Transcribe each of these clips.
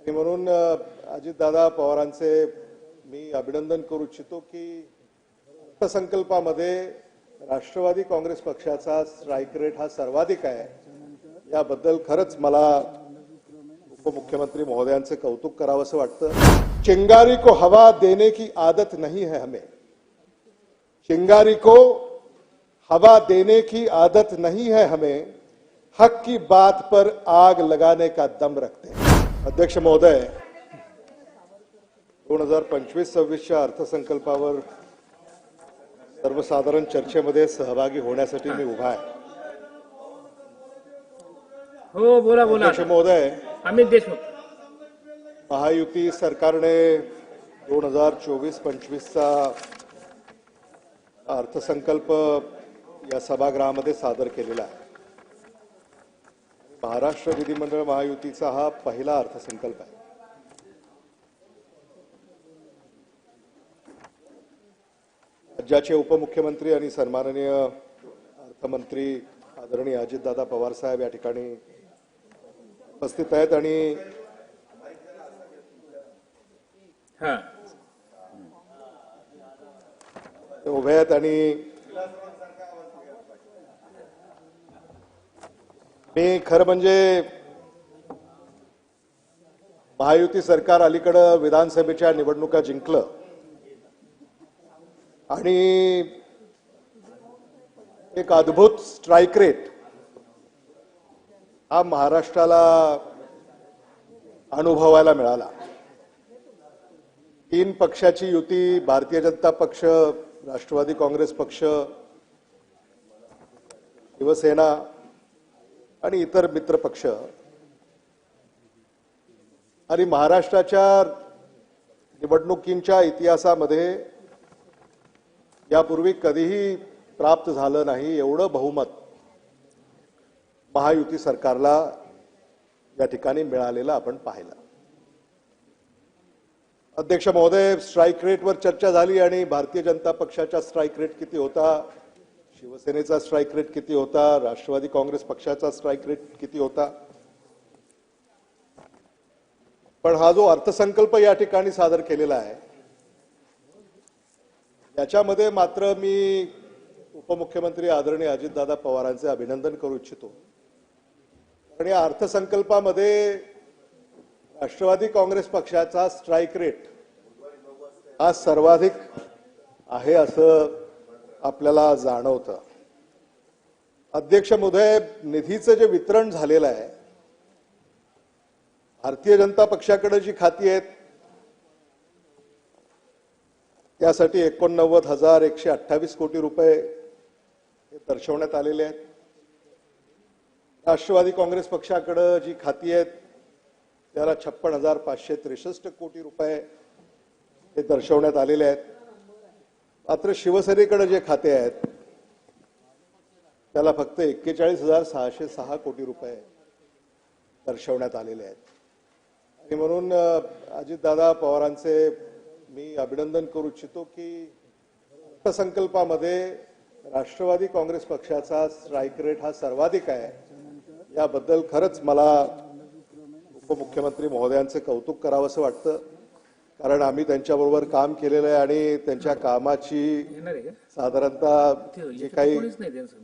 आणि म्हणून अजितदादा पवारांचे मी अभिनंदन करू इच्छितो की अर्थसंकल्पामध्ये राष्ट्रवादी काँग्रेस पक्षाचा स्ट्राइक रेट हा सर्वाधिक आहे। याबद्दल खरंच मला उपमुख्यमंत्री महोदयांचे कौतुक करावंसं वाटतं। चिंगारी को हवा देने की आदत नहीं है हमें, चिंगारी को हवा देने की आदत नहीं है हमें, हक की बात पर आग लगाने का दम रखते हैं। अध्यक्ष महोदय, 2025-26च्या अर्थसंकल्पावर सर्वसाधारण चर्चेमध्ये सहभागी होण्यासाठी मी उभा आहे। हो, बोला बोला। अध्यक्ष महोदय, अमित देशमुख, महायुती सरकारने 2024-25चा अर्थसंकल्प या सभागृहामध्ये सादर केलेला आहे। महाराष्ट्र विधिमंडळ महायुतीचा हा पहिला अर्थसंकल्प आहे। राज्याचे उपमुख्यमंत्री आणि सन्माननीय अर्थमंत्री आदरणीय अजितदादा पवार साहेब या ठिकाणी उपस्थित आहेत आणि उभे आहेत आणि मी खरं म्हणजे महायुती सरकार अलीकडे विधानसभेच्या निवडणुका जिंकलं आणि एक अद्भुत स्ट्राइक रेट हा महाराष्ट्राला अनुभवायला मिळाला। 3 पक्षाची युती, भारतीय जनता पक्ष, राष्ट्रवादी काँग्रेस पक्ष, शिवसेना आणि इतर मित्र पक्ष आणि महाराष्ट्राच्या निवडणुकींच्या इतिहासामध्ये यापूर्वी कधीही प्राप्त झालं नाही एवढं बहुमत महायुती सरकारला या ठिकाणी मिळालेलं आपण पाहिलं। अध्यक्ष महोदय, स्ट्राइक रेटवर चर्चा झाली आणि भारतीय जनता पक्षाचा स्ट्राइक रेट किती होता, शिवसेनेचा स्ट्राइक रेट किती होता, राष्ट्रवादी काँग्रेस पक्षाचा स्ट्राइक रेट किती होता। पण हा जो अर्थसंकल्प या ठिकाणी सादर केलेला आहे याच्यामध्ये मात्र मी उपमुख्यमंत्री आदरणीय अजितदादा पवारांचे अभिनंदन करू इच्छितो। कारण या अर्थसंकल्पामध्ये राष्ट्रवादी काँग्रेस पक्षाचा स्ट्राइक रेट हा सर्वाधिक आहे असं आपल्याला जाणवतं। अध्यक्ष महोदय, निधीचं जे वितरण झालेलं आहे, भारतीय जनता पक्षाकडे जी खाती आहेत त्यासाठी 89,128 कोटी रुपये दर्शवण्यात आलेले आहेत। राष्ट्रवादी काँग्रेस पक्षाकडे जी खाती आहेत त्याला 56,563 कोटी रुपये हे दर्शवण्यात आलेले आहेत। मात्र शिवसेनेकडे जे खाते आहेत त्याला फक्त 41,606 कोटी रुपये दर्शवण्यात आलेले आहेत। आणि म्हणून अजितदादा पवारांचे मी अभिनंदन करू इच्छितो की अर्थसंकल्पामध्ये राष्ट्रवादी काँग्रेस पक्षाचा स्ट्राइक रेट हा सर्वाधिक आहे। याबद्दल खरंच मला उपमुख्यमंत्री महोदयांचे कौतुक करावंसं वाटतं। कारण आम्ही त्यांच्याबरोबर काम केलेलं आहे आणि त्यांच्या कामाची साधारणतः जे काही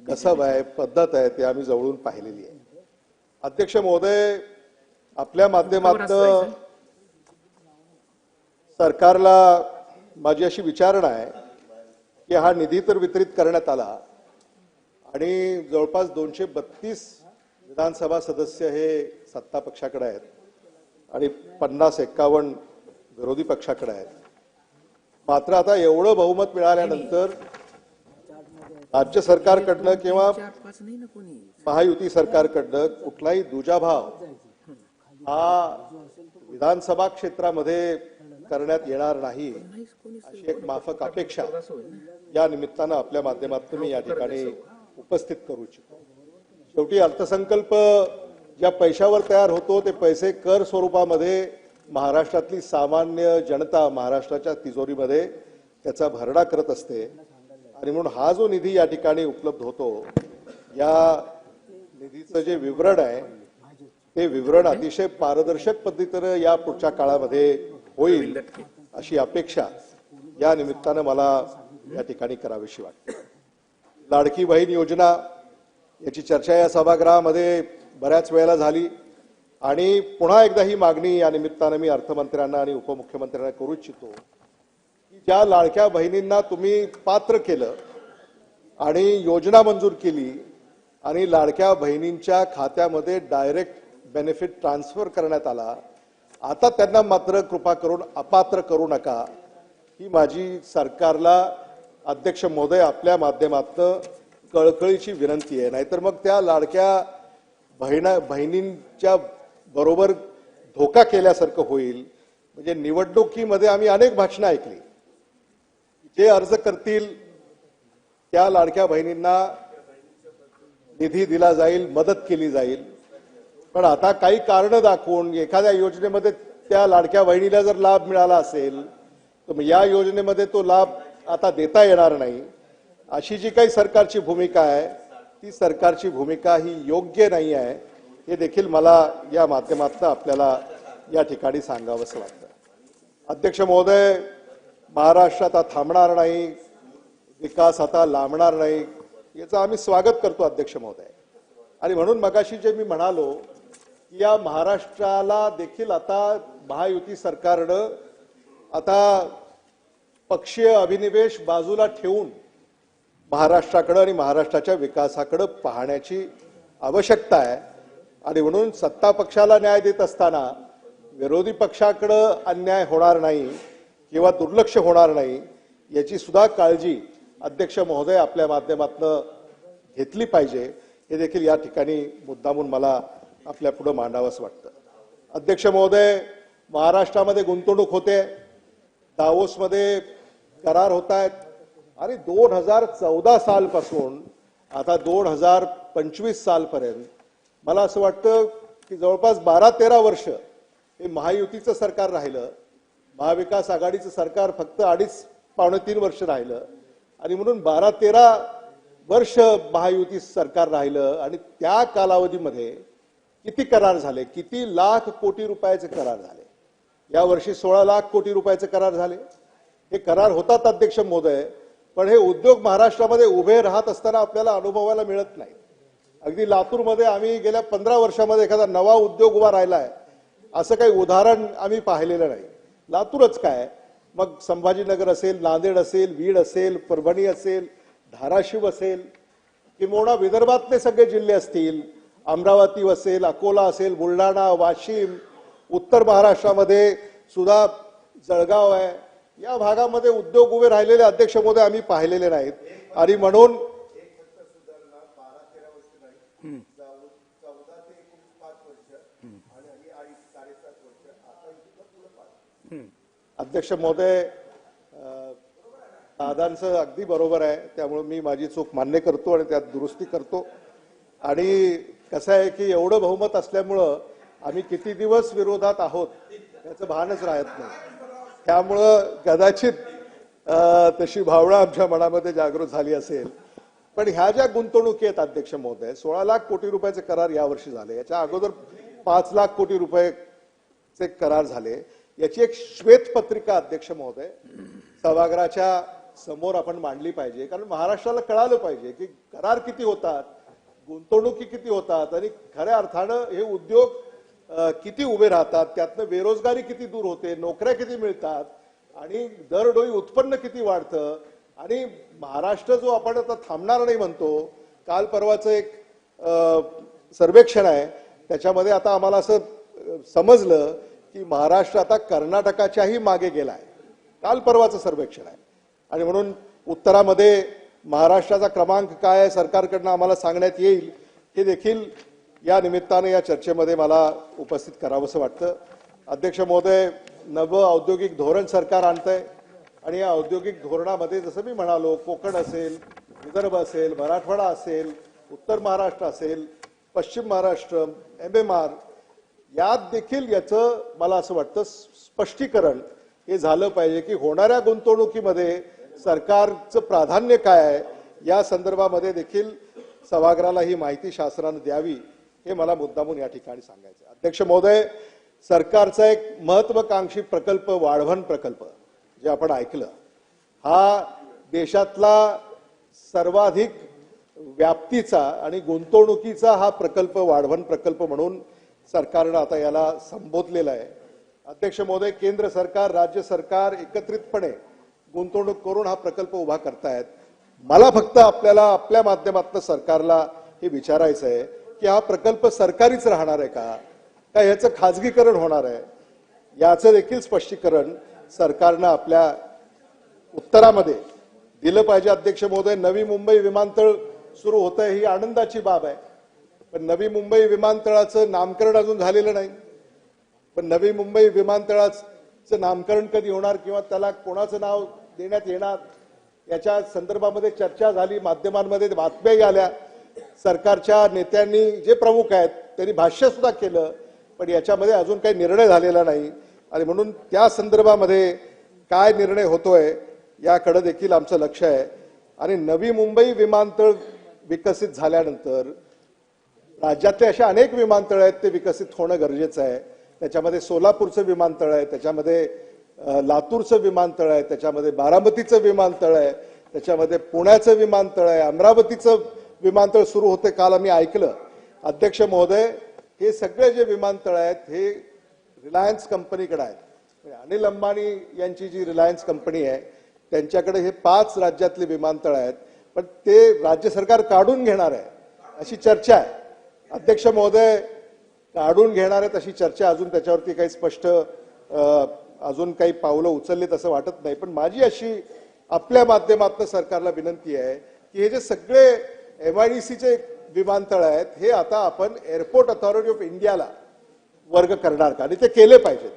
कसब आहे, पद्धत आहे ते आम्ही जवळून पाहिलेली आहे। अध्यक्ष महोदय, आपल्या माध्यमातून सरकारला माझी अशी विचारणा आहे की हा निधी तर वितरित करण्यात आला आणि जवळपास 232 विधानसभा सदस्य हे सत्ता पक्षाकडे आहेत आणि 50-51 विरोधी पक्षाकडे आहेत। मात्र आता एवढं बहुमत मिळाल्यानंतर राज्य सरकारकडनं किंवा महायुती सरकारकडनं कुठलाही दुजाभाव हा विधानसभा क्षेत्रामध्ये करण्यात येणार नाही अशी एक माफक अपेक्षा या निमित्तानं आपल्या माध्यमातून मी या ठिकाणी उपस्थित करू इच्छितो। शेवटी अर्थसंकल्प ज्या पैशावर तयार होतो ते पैसे कर स्वरूपामध्ये महाराष्ट्रातली सामान्य जनता महाराष्ट्राच्या तिजोरीमध्ये त्याचा भरडा करत असते आणि म्हणून हा जो निधी या ठिकाणी उपलब्ध होतो या निधीचं जे विवरण आहे ते विवरण अतिशय पारदर्शक पद्धतीनं या पुढच्या काळामध्ये होईल अशी अपेक्षा या निमित्तानं मला या ठिकाणी करावीशी वाटते. लाडकी बहीण योजना याची चर्चा या सभागृहामध्ये बऱ्याच वेळेला झाली आणि पुन्हा एकदा ही मागणी या निमित्तानं मी अर्थमंत्र्यांना आणि उपमुख्यमंत्र्यांना करू इच्छितो की ज्या लाडक्या बहिणींना तुम्ही पात्र केलं आणि योजना मंजूर केली आणि लाडक्या बहिणींच्या खात्यामध्ये डायरेक्ट बेनिफिट ट्रान्सफर करण्यात आला, आता त्यांना मात्र कृपा करून अपात्र करू नका ही माझी सरकारला अध्यक्ष महोदय आपल्या माध्यमातून कळकळीची विनंती आहे. नाहीतर मग त्या लाडक्या बहिणींच्या बरोबर धोका केल्यासारखं होईल. म्हणजे निवडणुकीमध्ये आम्ही अनेक भाषणं ऐकली, जे अर्ज करतील त्या लाडक्या बहिणींना निधी दिला जाईल, मदत केली जाईल. पण आता काही कारण दाखवून एखाद्या योजनेमध्ये त्या लाडक्या बहिणीला जर लाभ मिळाला असेल तर मग या योजनेमध्ये तो लाभ आता देता येणार नाही. अशी जी काही सरकारची भूमिका आहे ती सरकारची भूमिका ही योग्य नाही आहे, हे देखील मला या माध्यमातून आपल्याला या ठिकाणी सांगावंसं वाटतं. अध्यक्ष महोदय, महाराष्ट्र आता थांबणार नाही, विकास आता लांबणार नाही, याचं आम्ही स्वागत करतो अध्यक्ष महोदय. आणि म्हणून मगाशी जे मी म्हणालो की या महाराष्ट्राला देखील आता महायुती सरकारनं आता पक्षीय अभिनिवेश बाजूला ठेवून महाराष्ट्राकडे आणि महाराष्ट्राच्या विकासाकडे पाहण्याची आवश्यकता आहे. आणि म्हणून सत्ता पक्षाला न्याय देत असताना विरोधी पक्षाकडे अन्याय होणार नाही किंवा दुर्लक्ष होणार नाही याची सुद्धा काळजी अध्यक्ष महोदय आपल्या माध्यमातून घेतली पाहिजे, हे देखील या ठिकाणी मुद्दामून मला आपल्या पुढे मांडावंसं वाटतं. अध्यक्ष महोदय, महाराष्ट्रामध्ये गुंतवणूक होते, दावोसमध्ये करार होत आहेत आणि 2014 सालपासून आता 2025 सालपर्यंत मला असं वाटतं की जवळपास 12-13 वर्ष हे महायुतीचं सरकार राहिलं. महाविकास आघाडीचं सरकार फक्त 2.5-3 वर्ष राहिलं आणि म्हणून 12-13 वर्ष महायुती सरकार राहिलं. आणि त्या कालावधीमध्ये किती करार झाले, किती लाख कोटी रुपयाचे करार झाले. या वर्षी 16 लाख कोटी रुपयाचे करार झाले. हे करार होतात अध्यक्ष महोदय, पण हे उद्योग महाराष्ट्रामध्ये उभे राहत असताना आपल्याला अनुभवायला मिळत नाही. अगदी लातूरमध्ये आम्ही गेल्या 15 वर्षामध्ये एखादा नवा उद्योग उभा राहिलाय असं काही उदाहरण आम्ही पाहिलेलं नाही. लातूरच काय, मग संभाजीनगर असेल, नांदेड असेल, बीड असेल, परभणी असेल, धाराशिव असेल, किंबहुना विदर्भातले सगळे जिल्हे असतील, अमरावती असेल, अकोला असेल, बुलढाणा, वाशिम, उत्तर महाराष्ट्रामध्ये सुद्धा जळगाव आहे, या भागामध्ये उद्योग उभे राहिलेले अध्यक्ष महोदय आम्ही पाहिलेले नाहीत. आणि म्हणून अध्यक्ष महोदय, दादांचं अगदी बरोबर आहे, त्यामुळे मी माझी चूक मान्य करतो आणि त्यात दुरुस्ती करतो. आणि कसं आहे की एवढं बहुमत असल्यामुळं आम्ही किती दिवस विरोधात आहोत याचं भानच राहत नाही. त्यामुळं कदाचित तशी भावना आमच्या मनामध्ये जागृत झाली असेल. पण ह्या ज्या गुंतवणुकी आहेत अध्यक्ष महोदय, 16 लाख कोटी रुपयाचे करार यावर्षी झाले, याच्या अगोदर 5 लाख कोटी रुपयाचे करार झाले. याची एक श्वेतपत्रिका अध्यक्ष महोदय सभागृहाच्या समोर आपण मांडली पाहिजे, कारण महाराष्ट्राला कळालं पाहिजे की करार किती होतात, गुंतवणुकी किती होतात आणि खऱ्या अर्थानं हे उद्योग किती उभे राहतात, त्यातनं बेरोजगारी किती दूर होते, नोकऱ्या किती मिळतात आणि दरडोई उत्पन्न किती वाढतं. आणि महाराष्ट्र जो आपण आता थांबणार नाही म्हणतो, काल परवाचं एक सर्वेक्षण आहे त्याच्यामध्ये आता आम्हाला असं समजलं की महाराष्ट्र आता कर्नाटकाच्याही मागे गेलाय. काल परवाचं सर्वेक्षण आहे. आणि म्हणून उत्तरामध्ये महाराष्ट्राचा क्रमांक काय आहे सरकारकडनं आम्हाला सांगण्यात येईल, हे देखील या निमित्ताने या चर्चेमध्ये मला उपस्थित करावंसं वाटतं. अध्यक्ष महोदय, नवं औद्योगिक धोरण सरकार आणतंय आणि या औद्योगिक धोरणामध्ये जसं मी म्हणालो, कोकण असेल, विदर्भ असेल, मराठवाडा असेल, उत्तर महाराष्ट्र असेल, पश्चिम महाराष्ट्र, MMR, यात देखील याचं मला असं वाटतं स्पष्टीकरण हे झालं पाहिजे की होणाऱ्या गुंतवणुकीमध्ये सरकारचं प्राधान्य काय आहे, या संदर्भामध्ये देखील सभागृहाला ही माहिती शासनाने द्यावी, हे मला मुद्दामून या ठिकाणी सांगायचं आहे. अध्यक्ष महोदय, सरकारचा एक महत्वाकांक्षी प्रकल्प वाढवण प्रकल्प जे आपण ऐकलं, हा देशातला सर्वाधिक व्याप्तीचा आणि गुंतवणुकीचा हा प्रकल्प वाढवण प्रकल्प म्हणून सरकारनं आता याला संबोधलेला आहे. अध्यक्ष महोदय, केंद्र सरकार, राज्य सरकार एकत्रितपणे गुंतवणूक करून हा प्रकल्प उभा करतायत. मला फक्त आपल्या माध्यमातून सरकारला हे विचारायचं आहे की हा प्रकल्प सरकारीच राहणार आहे का याचं खाजगीकरण होणार आहे, याचं देखील स्पष्टीकरण सरकारनं आपल्या उत्तरामध्ये दिलं पाहिजे. अध्यक्ष महोदय, नवी मुंबई विमानतळ सुरू होत आहे ही आनंदाची बाब आहे, पण नवी मुंबई विमानतळाचं नामकरण अजून झालेलं नाही. पण नवी मुंबई विमानतळाचं नामकरण कधी होणार किंवा त्याला कोणाचं नाव देण्यात येणार याच्या संदर्भामध्ये चर्चा झाली, माध्यमांमध्ये बातम्याही आल्या, सरकारच्या नेत्यांनी जे प्रमुख आहेत त्यांनी भाष्य सुद्धा केलं, पण याच्यामध्ये अजून काही निर्णय झालेला नाही. आणि म्हणून त्या संदर्भामध्ये काय निर्णय होतोय याकडे देखील आमचं लक्ष आहे. आणि नवी मुंबई विमानतळ विकसित झाल्यानंतर राज्यातले अशा अनेक विमानतळ आहेत ते विकसित होणं गरजेचं आहे. त्याच्यामध्ये सोलापूरचं विमानतळ आहे, त्याच्यामध्ये लातूरचं विमानतळ आहे, त्याच्यामध्ये बारामतीचं विमानतळ आहे, त्याच्यामध्ये पुण्याचं विमानतळ आहे, अमरावतीचं विमानतळ सुरू होते काल आम्ही ऐकलं. अध्यक्ष महोदय, हे सगळे जे विमानतळ आहेत हे रिलायन्स कंपनीकडे आहेत. अनिल अंबानी यांची जी रिलायन्स कंपनी आहे त्यांच्याकडे हे 5 राज्यातले विमानतळ आहेत, पण ते राज्य सरकार काढून घेणार आहे अशी चर्चा आहे. अध्यक्ष महोदय, काढून घेणार आहेत अशी चर्चा, अजून त्याच्यावरती काही स्पष्ट अजून काही पावलं उचललीत असं वाटत नाही. पण माझी अशी आपल्या माध्यमातून सरकारला विनंती आहे की हे जे सगळे MIDCचे विमानतळ आहेत हे आता आपण एअरपोर्ट अथॉरिटी ऑफ इंडियाला वर्ग करणार का, आणि ते केले पाहिजेत.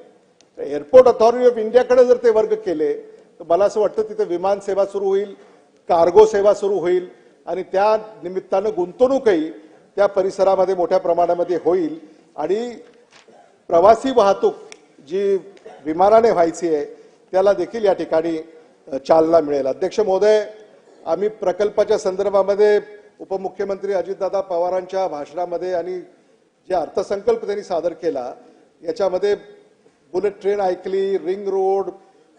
एअरपोर्ट अथॉरिटी ऑफ इंडियाकडे जर ते वर्ग केले तर मला असं वाटतं तिथे विमान सेवा सुरू होईल, कार्गो सेवा सुरू होईल आणि त्या निमित्तानं गुंतवणूकही त्या परिसरामध्ये मोठ्या प्रमाणामध्ये होईल आणि प्रवासी वाहतूक जी विमानाने व्हायची आहे त्याला देखील या ठिकाणी चालना मिळेल. अध्यक्ष महोदय, आम्ही प्रकल्पाच्या संदर्भामध्ये उपमुख्यमंत्री अजितदादा पवारांच्या भाषणामध्ये आणि जे अर्थसंकल्प त्यांनी सादर केला याच्यामध्ये बुलेट ट्रेन ऐकली, रिंग रोड,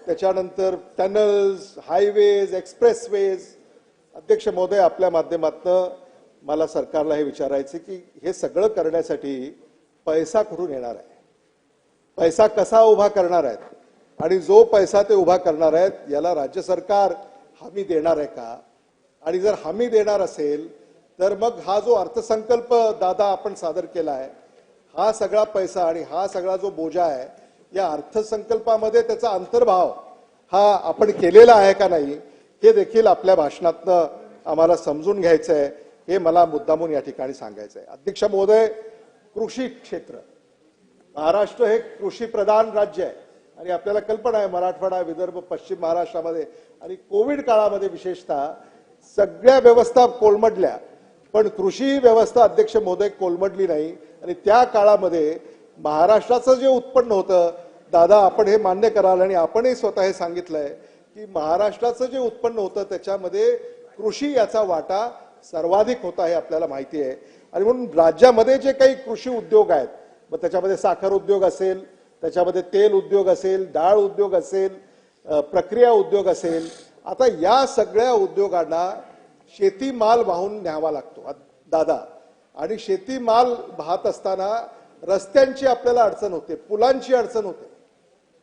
त्याच्यानंतर टनल्स, हायवेज, एक्सप्रेसवेज. अध्यक्ष महोदय, आपल्या माध्यमातून मला सरकारला हे विचारायचे की हे सगळं करण्यासाठी पैसा कुठून येणार आहे, पैसा कसा उभा करणार आहेत, आणि जो पैसा ते उभा करणार आहेत याला राज्य सरकार हमी देणार आहे का, आणि जर हमी देणार असेल तर मग हा जो अर्थसंकल्प दादा आपण सादर केला आहे हा सगळा पैसा आणि हा सगळा जो बोजा आहे या अर्थसंकल्पामध्ये त्याचा अंतर्भाव हा आपण केलेला आहे का नाही हे देखील आपल्या भाषणातनं आम्हाला समजून घ्यायचं आहे. हे मला मुद्दामून या ठिकाणी सांगायचं आहे. अध्यक्ष महोदय, कृषी क्षेत्र, महाराष्ट्र हे कृषी प्रधान राज्य आहे आणि आपल्याला कल्पना आहे मराठवाडा, विदर्भ, पश्चिम महाराष्ट्रामध्ये आणि कोविड काळामध्ये विशेषतः सगळ्या व्यवस्था कोलमडल्या, पण कृषी व्यवस्था अध्यक्ष महोदय कोलमडली नाही. आणि त्या काळामध्ये महाराष्ट्राचं जे उत्पन्न होतं, दादा आपण हे मान्य कराल आणि आपणही स्वतः हे सांगितलंय की महाराष्ट्राचं जे उत्पन्न होतं त्याच्यामध्ये कृषी याचा वाटा सर्वाधिक होता हे आपल्याला माहिती आहे. आणि म्हणून राज्यामध्ये जे काही कृषी उद्योग आहेत, मग त्याच्यामध्ये साखर उद्योग असेल, त्याच्यामध्ये तेल उद्योग असेल, डाळ उद्योग असेल, प्रक्रिया उद्योग असेल, आता या सगळ्या उद्योगांना शेतीमाल वाहून न्यावा लागतो दादा. आणि शेतीमाल वाहत असताना रस्त्यांची आपल्याला अडचण होते, पुलांची अडचण होते.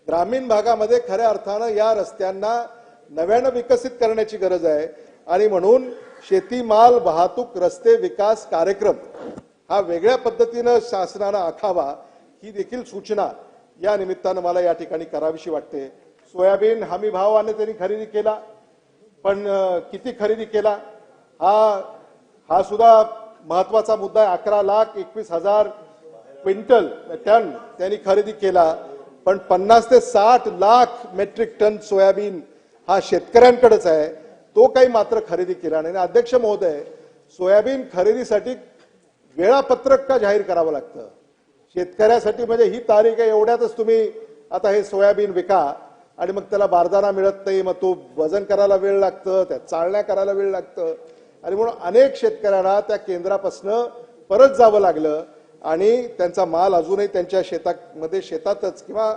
ग्रामीण भागामध्ये खऱ्या अर्थानं या रस्त्यांना नव्यानं विकसित करण्याची गरज आहे. आणि म्हणून शेतीमाल वाहतूक रस्ते विकास कार्यक्रम हा वेगळ्या पद्धतीनं शासनानं आखावा ही देखील सूचना या निमित्तानं मला या ठिकाणी करावीशी वाटते. सोयाबीन हमी भावाने त्यांनी खरेदी केला, पण किती खरेदी केला हा सुद्धा महत्वाचा मुद्दा आहे. 11,21,000 क्विंटल टन त्यांनी खरेदी केला, पण 50 ते 60 लाख मेट्रिक टन सोयाबीन हा शेतकऱ्यांकडेच आहे, तो काही मात्र खरेदी केला नाही. अध्यक्ष महोदय, सोयाबीन खरेदीसाठी वेळापत्रक का जाहीर करावं लागतं शेतकऱ्यासाठी? म्हणजे ही तारीख आहे एवढ्यातच तुम्ही आता हे सोयाबीन विका आणि मग त्याला बारदाना मिळत नाही, मग तो वजन करायला वेळ लागतं, त्या चालण्या करायला वेळ लागतं. आणि म्हणून अनेक शेतकऱ्यांना त्या केंद्रापासून परत जावं लागलं आणि त्यांचा माल अजूनही त्यांच्या शेतातच किंवा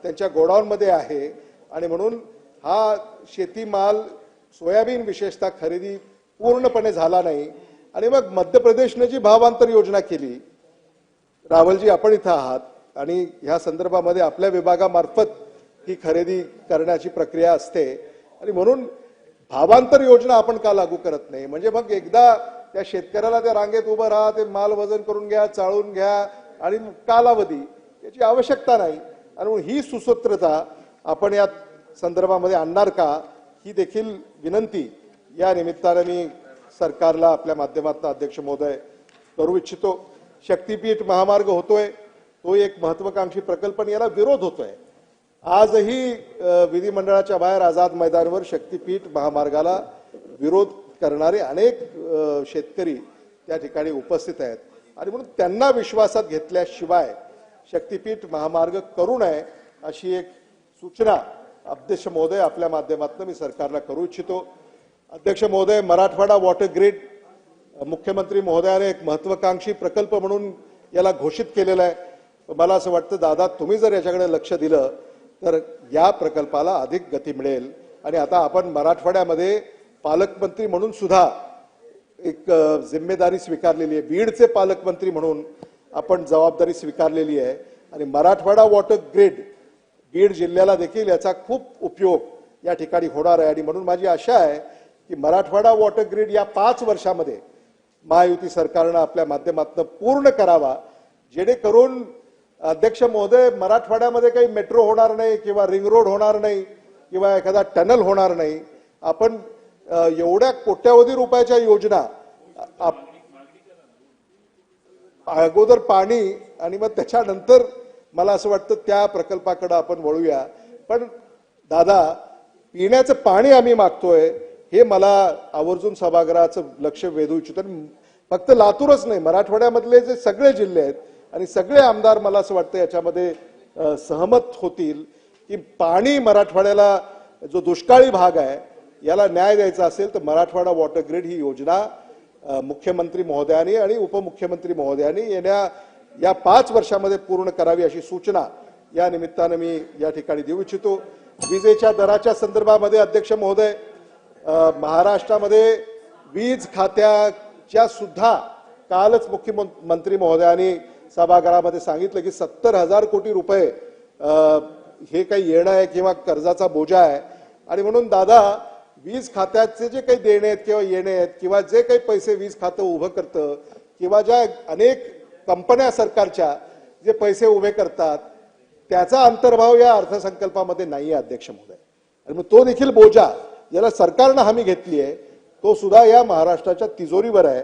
त्यांच्या गोडाऊनमध्ये आहे आणि म्हणून हा शेतीमाल सोयाबीन विशेषतः खरेदी पूर्णपणे झाला नाही आणि मग मध्य प्रदेशने जी भावांतर योजना केली, रावलजी आपण इथं आहात आणि ह्या संदर्भामध्ये आपल्या विभागामार्फत ही खरेदी करण्याची प्रक्रिया असते आणि म्हणून भावांतर योजना आपण का लागू करत नाही? म्हणजे मग एकदा त्या शेतकऱ्याला त्या रांगेत उभं राहा, ते माल वजन करून घ्या, चाळून घ्या आणि कालावधी याची आवश्यकता नाही आणि म्हणून ही सुसूत्रता आपण या संदर्भामध्ये आणणार का, ही देखील विनंती या निमित्ताने मी सरकारला आपल्या माध्यमातून अध्यक्ष महोदय करू इच्छितो. शक्तीपीठ महामार्ग होतोय, तो एक महत्वाकांक्षी प्रकल्प आणि याला विरोध होतोय. आजही विधिमंडळाच्या बाहेर आझाद मैदानावर शक्तीपीठ महामार्गाला विरोध करणारे अनेक शेतकरी त्या ठिकाणी उपस्थित आहेत आणि म्हणून त्यांना विश्वासात घेतल्याशिवाय शक्तीपीठ महामार्ग करू नये अशी एक सूचना अध्यक्ष महोदय आपल्या माध्यमातून मी सरकारला करू इच्छितो. अध्यक्ष महोदय, मराठवाडा वॉटर ग्रिड मुख्यमंत्री महोदयाने एक महत्वाकांक्षी प्रकल्प म्हणून याला घोषित केलेला आहे. मला असं वाटतं दादा, तुम्ही जर याच्याकडे लक्ष दिलं तर या प्रकल्पाला अधिक गती मिळेल आणि आता आपण मराठवाड्यामध्ये पालकमंत्री म्हणून सुद्धा एक जिम्मेदारी स्वीकारलेली आहे. बीडचे पालकमंत्री म्हणून आपण जबाबदारी स्वीकारलेली आहे आणि मराठवाडा वॉटर ग्रिड बीड जिल्ह्याला देखील याचा खूप उपयोग या ठिकाणी होणार आहे आणि म्हणून माझी आशा आहे की मराठवाडा वॉटर ग्रिड या 5 वर्षामध्ये महायुती सरकारनं आपल्या माध्यमातून पूर्ण करावा, जेणेकरून अध्यक्ष महोदय मराठवाड्यामध्ये काही मेट्रो होणार नाही किंवा रिंग रोड होणार नाही किंवा एखादा टनल होणार नाही. आपण एवढ्या कोट्यावधी रुपयाच्या योजना अगोदर पाणी आणि मग त्याच्यानंतर मला असं वाटतं त्या प्रकल्पाकडे आपण वळूया. पण दादा, पिण्याचं पाणी आम्ही मागतोय हे मला आवर्जून सभागृहाचं लक्ष वेधू इच्छितो. फक्त लातूरच नाही, मराठवाड्यामधले जे सगळे जिल्हे आहेत आणि सगळे आमदार मला असं वाटतं याच्यामध्ये सहमत होतील की पाणी मराठवाड्याला जो दुष्काळी भाग आहे याला न्याय द्यायचा असेल तर मराठवाडा वॉटर ग्रिड ही योजना मुख्यमंत्री महोदयांनी आणि उपमुख्यमंत्री महोदयांनी या 5 वर्षामध्ये पूर्ण करावी अशी सूचना या निमित्तानं मी या ठिकाणी देऊ इच्छितो. विजेच्या दराच्या संदर्भामध्ये अध्यक्ष महोदय, महाराष्ट्रामध्ये वीज खात्याच्या सुद्धा कालच मुख्यमंत्री महोदयांनी सभागृहामध्ये सांगितलं की 70,000 कोटी रुपये हे काही येणं आहे किंवा कर्जाचा बोजा आहे आणि म्हणून दादा, वीज खात्याचे जे काही देणे आहेत किंवा येणे आहेत किंवा जे काही पैसे वीज खातं उभं करतं किंवा ज्या अनेक कंपन्या सरकारच्या जे पैसे उभे करतात त्याचा अंतर्भाव या अर्थसंकल्पामध्ये नाही आहे अध्यक्ष महोदय. आणि मग तो देखील बोजा याला सरकारनं हमी घेतली आहे, तो सुद्धा या महाराष्ट्राच्या तिजोरीवर आहे,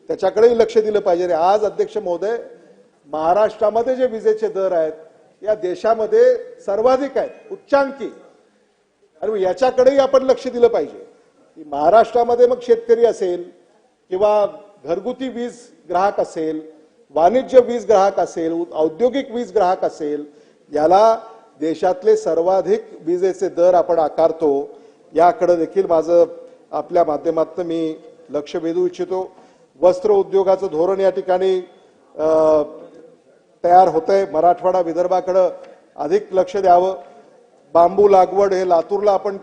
त्याच्याकडेही लक्ष दिलं पाहिजे. आज अध्यक्ष महोदय, महाराष्ट्रामध्ये जे विजेचे दर आहेत या देशामध्ये सर्वाधिक आहेत, उच्चांकी, आणि याच्याकडेही आपण लक्ष दिलं पाहिजे की महाराष्ट्रामध्ये मग शेतकरी असेल किंवा घरगुती वीज ग्राहक असेल, वाणिज्य वीज ग्राहक असेल, औद्योगिक वीज ग्राहक असेल, याला देशातले सर्वाधिक विजेचे दर आपण आकारतो, याकडे देखील माझं आपल्या माध्यमातून मी लक्ष वेधू इच्छितो. वस्त्र उद्योगाचं धोरण या ठिकाणी तयार होतंय, मराठवाडा विदर्भाकडे अधिक लक्ष द्यावं. बांबू लागवड हे लातूरला आपण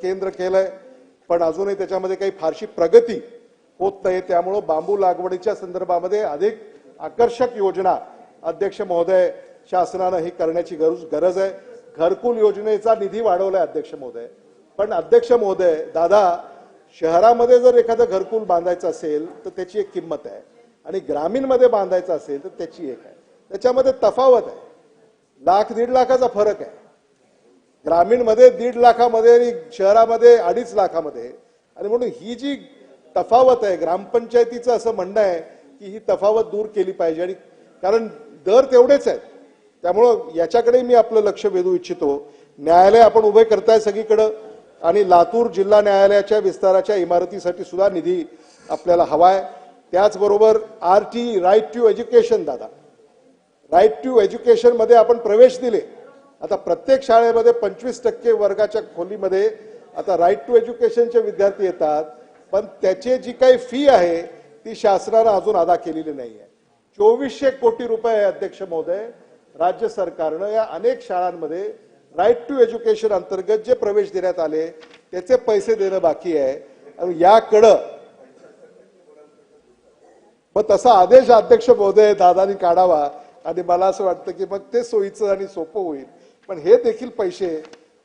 केंद्र केलंय पण अजूनही त्याच्यामध्ये काही फारशी प्रगती होत नाही, त्यामुळे बांबू लागवडीच्या संदर्भामध्ये अधिक आकर्षक योजना अध्यक्ष महोदय शासनानं ही करण्याची गरज आहे. घरकुल योजनेचा निधी वाढवलाय अध्यक्ष महोदय, पण अध्यक्ष महोदय दादा, शहरामध्ये जर एखादं घरकुल बांधायचं असेल तर त्याची एक किंमत आहे आणि ग्रामीण मध्ये बांधायचं असेल तर त्याची एक आहे, त्याच्यामध्ये तफावत आहे. 1,00,000-1.5 लाखाचा फरक आहे. ग्रामीण मध्ये 1.5 लाखामध्ये आणि शहरामध्ये 2.5 लाखामध्ये. आणि म्हणून ही जी तफावत आहे, ग्रामपंचायतीचं असं म्हणणं आहे की ही तफावत दूर केली पाहिजे आणि कारण दर तेवढेच आहेत, त्यामुळं याच्याकडे मी आपलं लक्ष वेधू इच्छितो. न्यायालय आपण उभे करताय सगळीकडे आणि लातूर जिल्हा न्यायालयाच्या विस्ताराच्या इमारतीसाठी सुद्धा निधी आपल्याला हवाय. त्याचबरोबर RT राईट टू एज्युकेशन, दादा, राईट टू एज्युकेशन मध्ये आपण प्रवेश दिले. आता प्रत्येक शाळेमध्ये 25% वर्गाच्या खोलीमध्ये आता राईट टू एज्युकेशनचे विद्यार्थी येतात, पण त्याची जी काही फी आहे ती शासनाने अजून अदा केलेली नाही आहे. 2400 कोटी रुपये अध्यक्ष महोदय राज्य सरकारनं या अनेक शाळांमध्ये राईट टू एज्युकेशन अंतर्गत जे प्रवेश देण्यात आले त्याचे पैसे देणं बाकी आहे आणि याकडं मग तसा आदेश अध्यक्ष महोदय दादानी काढावा आणि मला असं वाटतं की मग ते सोयीचं आणि सोपं होईल. पण हे देखील पैसे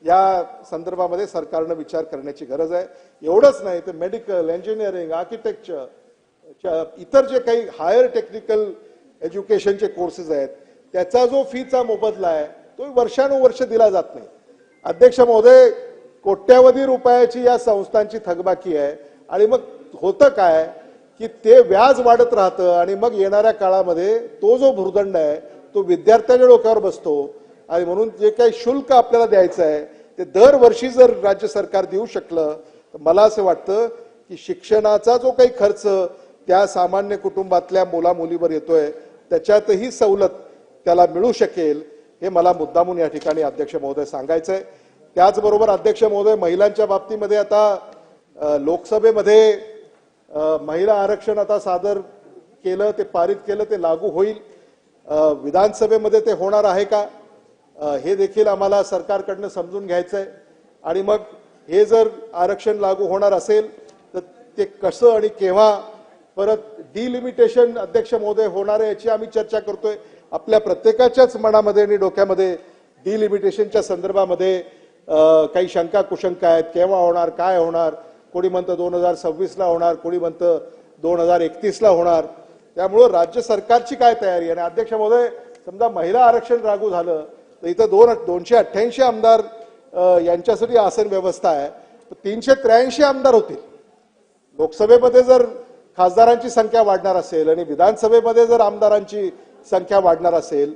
या संदर्भामध्ये सरकारनं विचार करण्याची गरज आहे. एवढंच नाही तर मेडिकल, इंजिनिअरिंग, आर्किटेक्चर, इतर जे काही हायर टेक्निकल एज्युकेशनचे कोर्सेस आहेत त्याचा जो फीचा मोबदला आहे तो वर्षानुवर्ष दिला जात नाही. अध्यक्ष महोदय, कोट्यावधी रुपयाची या संस्थांची थकबाकी आहे आणि मग होतं काय की ते व्याज वाढत राहतं आणि मग येणाऱ्या काळामध्ये तो जो भुर्दंड आहे तो विद्यार्थ्यांच्या डोक्यावर बसतो. आणि म्हणून जे काही शुल्क आपल्याला द्यायचं आहे ते दरवर्षी जर राज्य सरकार देऊ शकलं तर मला असं वाटतं की शिक्षणाचा जो काही खर्च त्या सामान्य कुटुंबातल्या मुलामुलीवर येतोय त्याच्यातही सवलत त्याला मिळू शकेल. हे मला मुद्दामून या ठिकाणी अध्यक्ष महोदय सांगायचंय. त्याचबरोबर अध्यक्ष महोदय, महिलांच्या बाबतीमध्ये आता लोकसभेमध्ये महिला आरक्षण आता सादर केलं, ते पारित केलं, ते लागू होईल. विधानसभेमध्ये ते होणार आहे का हे देखील आम्हाला सरकारकडनं समजून घ्यायचंय. आणि मग हे जर आरक्षण लागू होणार असेल तर ते कसं आणि केव्हा परत डिलिमिटेशन अध्यक्ष महोदय होणार आहे याची आम्ही चर्चा करतोय. आपल्या प्रत्येकाच्याच मनामध्ये आणि डोक्यामध्ये डिलिमिटेशनच्या संदर्भामध्ये काही शंका कुशंका आहेत. केव्हा होणार, काय होणार, कोणी म्हणतं 2026ला होणार, कोणी म्हणतं 2031ला होणार. त्यामुळं राज्य सरकारची काय तयारी आहे. आणि अध्यक्ष महोदय, समजा महिला आरक्षण लागू झालं तर इथं 288 आमदार यांच्यासाठी आसन व्यवस्था आहे, 383 आमदार होतील. लोकसभेमध्ये जर खासदारांची संख्या वाढणार असेल आणि विधानसभेमध्ये जर आमदारांची संख्या वाढणार असेल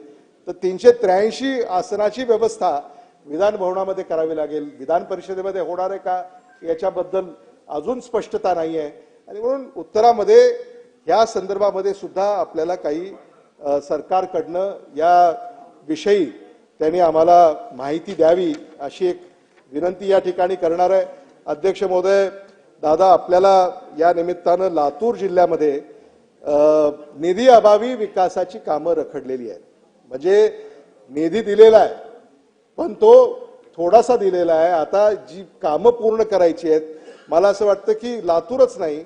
तर 383 आसनाची व्यवस्था विधान भवनामध्ये करावी लागेल. विधान परिषदेमध्ये होणार आहे का याच्याबद्दल अजून स्पष्टता नाही आहे. आणि म्हणून उत्तरामध्ये या संदर्भामध्ये सुद्धा आपल्याला काही सरकारकडनं या विषयी त्यांनी आम्हाला माहिती द्यावी अशी एक विनंती या ठिकाणी करणार आहे. अध्यक्ष महोदय, दादा, आपल्याला या निमित्तानं लातूर जिल्ह्यामध्ये निधी अभावी विकासाची कामं रखडलेली आहेत. म्हणजे निधी दिलेला आहे पण तो थोडासा दिलेला आहे. आता जी कामं पूर्ण करायची आहेत, मला असं वाटतं की लातूरच नाही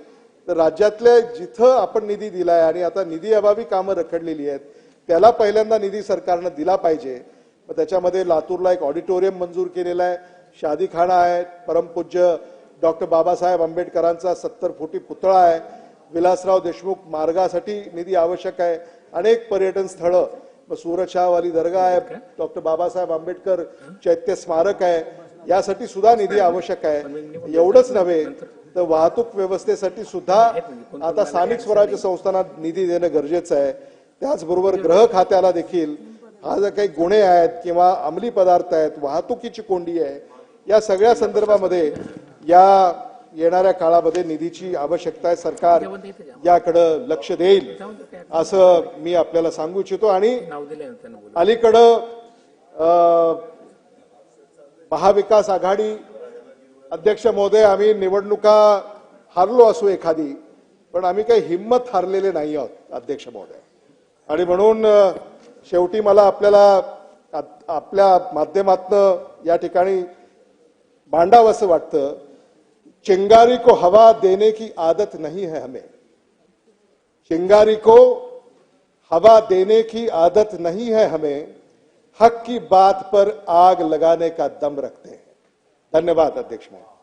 तर राज्यातल्या जिथं आपण निधी दिलाय आणि आता निधी अभावी कामं रखडलेली आहेत त्याला पहिल्यांदा निधी सरकारनं दिला पाहिजे. मग त्याच्यामध्ये लातूरला एक ऑडिटोरियम मंजूर केलेला आहे, शादीखाना आहे, परमपूज्य डॉक्टर बाबासाहेब आंबेडकरांचा 70 फुटी पुतळा आहे, विलासराव देशमुख मार्गासाठी निधी आवश्यक आहे, अनेक पर्यटन स्थळं, मग सूरज शाह वाली दर्गा आहे, डॉक्टर बाबासाहेब आंबेडकर चैत्य स्मारक आहे, यासाठी सुद्धा निधी आवश्यक आहे. एवढंच नव्हे तर वाहतूक व्यवस्थेसाठी सुद्धा आता स्थानिक स्वराज्य संस्थांना निधी देणं गरजेचं आहे. त्याचबरोबर गृह खात्याला देखील हा जर काही गुन्हे आहेत किंवा अंमली पदार्थ आहेत, वाहतुकीची कोंडी आहे, या सगळ्या संदर्भामध्ये या येणाऱ्या काळामध्ये निधीची आवश्यकता आहे. सरकार याकडं लक्ष देईल असं मी आपल्याला सांगू इच्छितो. आणि अलीकडं महाविकास आघाडी, अध्यक्ष महोदय, आम्ही निवडणुका हारलो असू एखादी पण आम्ही काही हिंमत हारलेले नाही आहोत अध्यक्ष महोदय. आणि म्हणून शेवटी मला आपल्या माध्यमातून या ठिकाणी मांडावं असं वाटतं, चिंगारी को हवा देने की आदत नहीं है हमें, चिंगारी को हवा देने की आदत नहीं है हमें, हक की बात पर आग लगाने का दम रखते हैं. धन्यवाद अध्यक्ष महोदय.